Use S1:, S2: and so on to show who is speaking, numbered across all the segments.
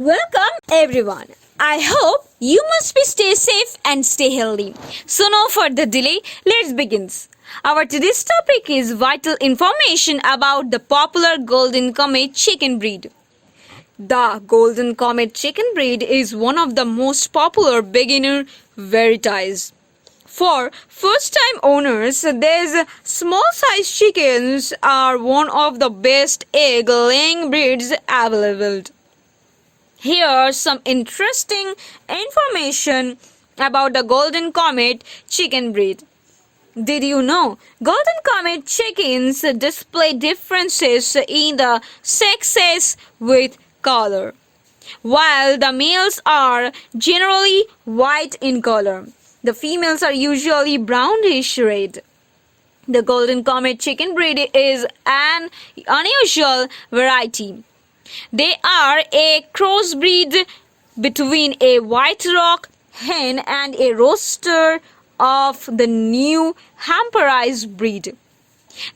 S1: Welcome everyone. I hope you must be stay safe and stay healthy. So no further delay, let's begin. Our today's topic is vital information about the popular Golden Comet chicken breed. The Golden Comet chicken breed is one of the most popular beginner varieties. For first-time owners, these small-sized chickens are one of the best egg-laying breeds available. Here's some interesting information about the Golden Comet chicken breed. Did you know Golden Comet chickens display differences in the sexes with color? While the males are generally white in color, the females are usually brownish red. The Golden Comet chicken breed is an unusual variety. They are a crossbreed between a White Rock hen and a rooster of the New Hampshire breed.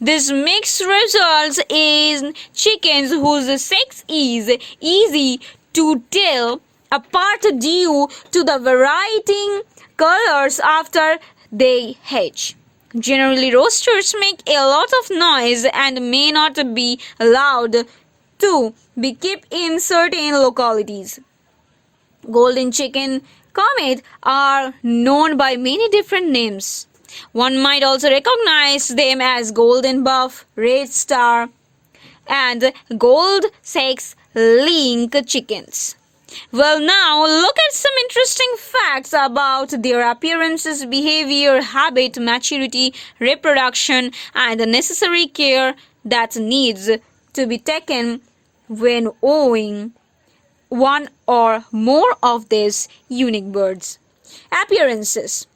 S1: This mix results in chickens whose sex is easy to tell apart due to the varying colors after they hatch. Generally, roosters make a lot of noise and may not be allowed to be kept in certain localities. Golden chicken comet are known by many different names. One might also recognize them as golden buff, red star, and gold sex link chickens. Well, now look at some interesting facts about their appearances, behavior, habit, maturity, reproduction, and the necessary care that needs to be taken when owning one or more of these unique birds. Appearances.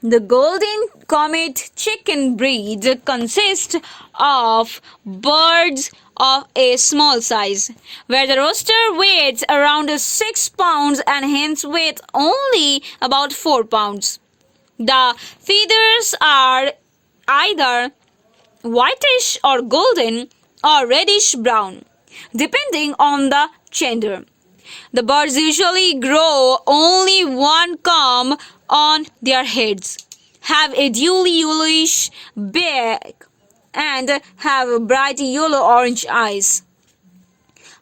S1: The Golden Comet chicken breed consists of birds of a small size, where the rooster weighs around 6 pounds and hens weigh only about 4 pounds. The feathers are either whitish or golden or reddish brown, depending on the gender. The birds usually grow only one comb on their heads, have a dually yellowish back, and have bright yellow-orange eyes.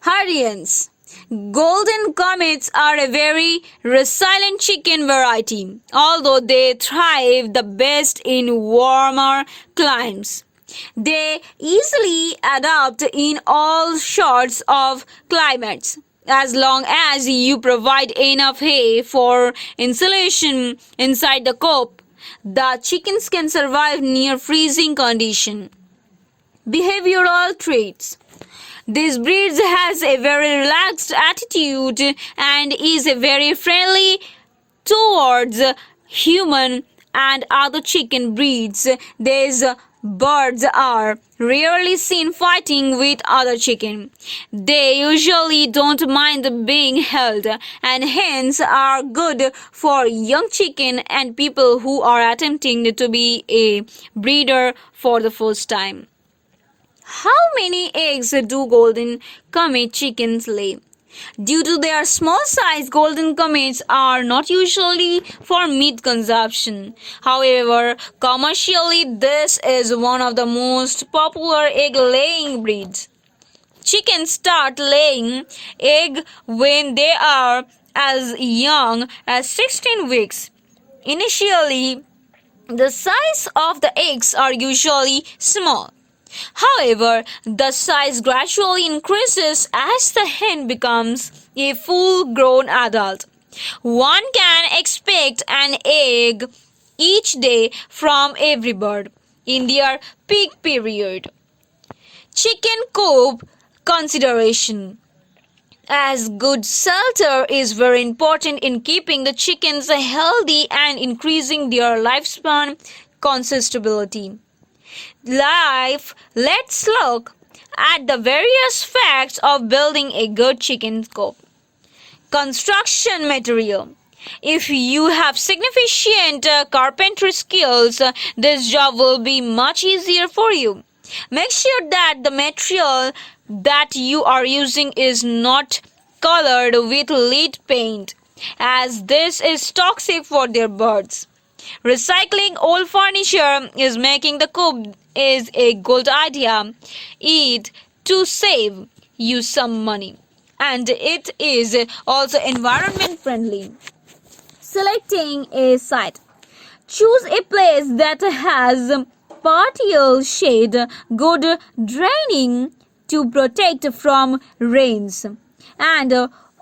S1: Hardiness. Golden comets are a very resilient chicken variety, although they thrive the best in warmer climes. They easily adapt in all sorts of climates. As long as you provide enough hay for insulation inside the coop, the chickens can survive near freezing condition. Behavioral traits. This breed has a very relaxed attitude and is very friendly towards human and other chicken breeds. These birds are rarely seen fighting with other chicken. They usually don't mind being held, and hence are good for young chicken and people who are attempting to be a breeder for the first time. How many eggs do Golden Comet chickens lay? Due to their small size, Golden Comets are not usually for meat consumption. However, commercially, this is one of the most popular egg-laying breeds. Chickens start laying egg when they are as young as 16 weeks. Initially, the size of the eggs are usually small. However, the size gradually increases as the hen becomes a full-grown adult. One can expect an egg each day from every bird in their peak period. Chicken coop consideration. As good shelter is very important in keeping the chickens healthy and increasing their lifespan consistability. Let's look at the various facts of building a good chicken coop. Construction material. If you have significant carpentry skills, this job will be much easier for you. Make sure that the material that you are using is not colored with lead paint, as this is toxic for their birds. Recycling old furniture is making the coop is a good idea. It to save you some money, and it is also environment friendly. Selecting a site. Choose a place that has partial shade, good draining to protect from rains, and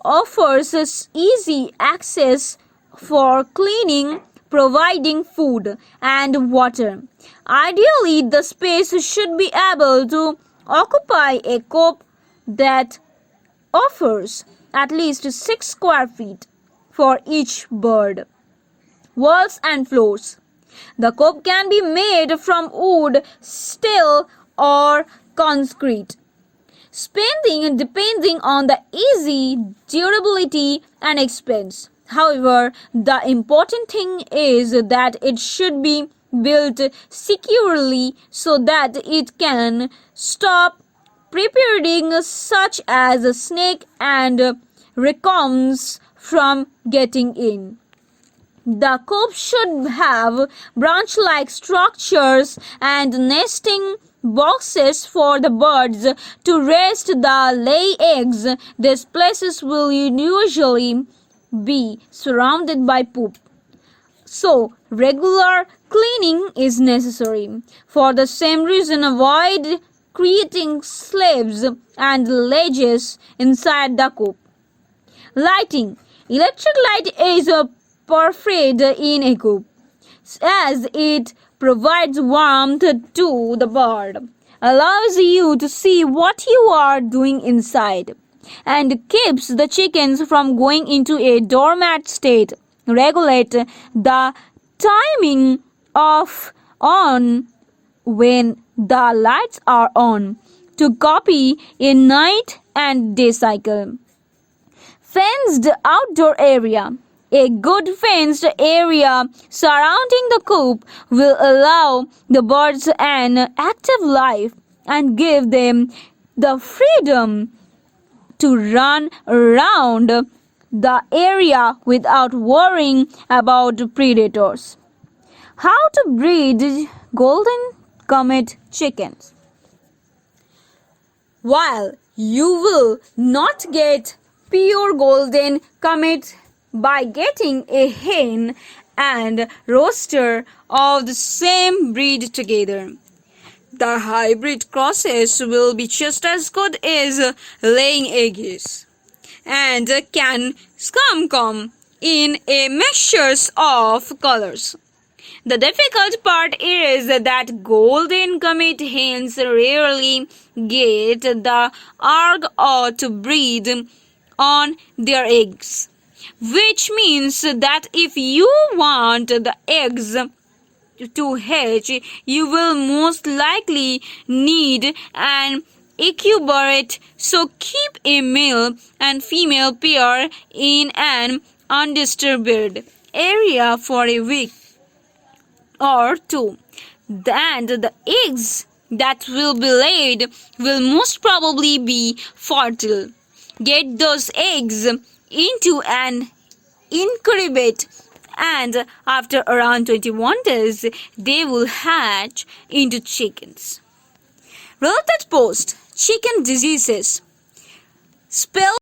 S1: offers easy access for cleaning, providing food and water. Ideally, the space should be able to occupy a coop that offers at least 6 square feet for each bird. Walls and floors. The coop can be made from wood, steel, or concrete. Spending depending on the easy durability and expense. However, the important thing is that it should be built securely so that it can stop preparing such as a snake and raccoons from getting in. The coop should have branch-like structures and nesting boxes for the birds to rest the lay eggs. These places will usually be surrounded by poop, so regular cleaning is necessary. For the same reason, avoid creating slabs and ledges inside the coop. Lighting. Electric light is preferred in a coop, as it provides warmth to the bird, allows you to see what you are doing inside, and keeps the chickens from going into a dormant state. Regulate the timing of on when the lights are on to copy a night and day cycle. Fenced outdoor area. A good fenced area surrounding the coop will allow the birds an active life and give them the freedom to run around the area without worrying about predators. How to breed golden comet chickens. While you will not get pure golden comet by getting a hen and rooster of the same breed together, the hybrid crosses will be just as good as laying eggs and can come in a mixture of colors. The difficult part is that golden comet hens rarely get the urge to breed on their eggs, which means that if you want the eggs to hatch, you will most likely need an incubate. So keep a male and female pair in an undisturbed area for a week or two, and the eggs that will be laid will most probably be fertile. Get those eggs into an incubate, and after around 21 days they will hatch into chickens. Related post: chicken diseases. Spell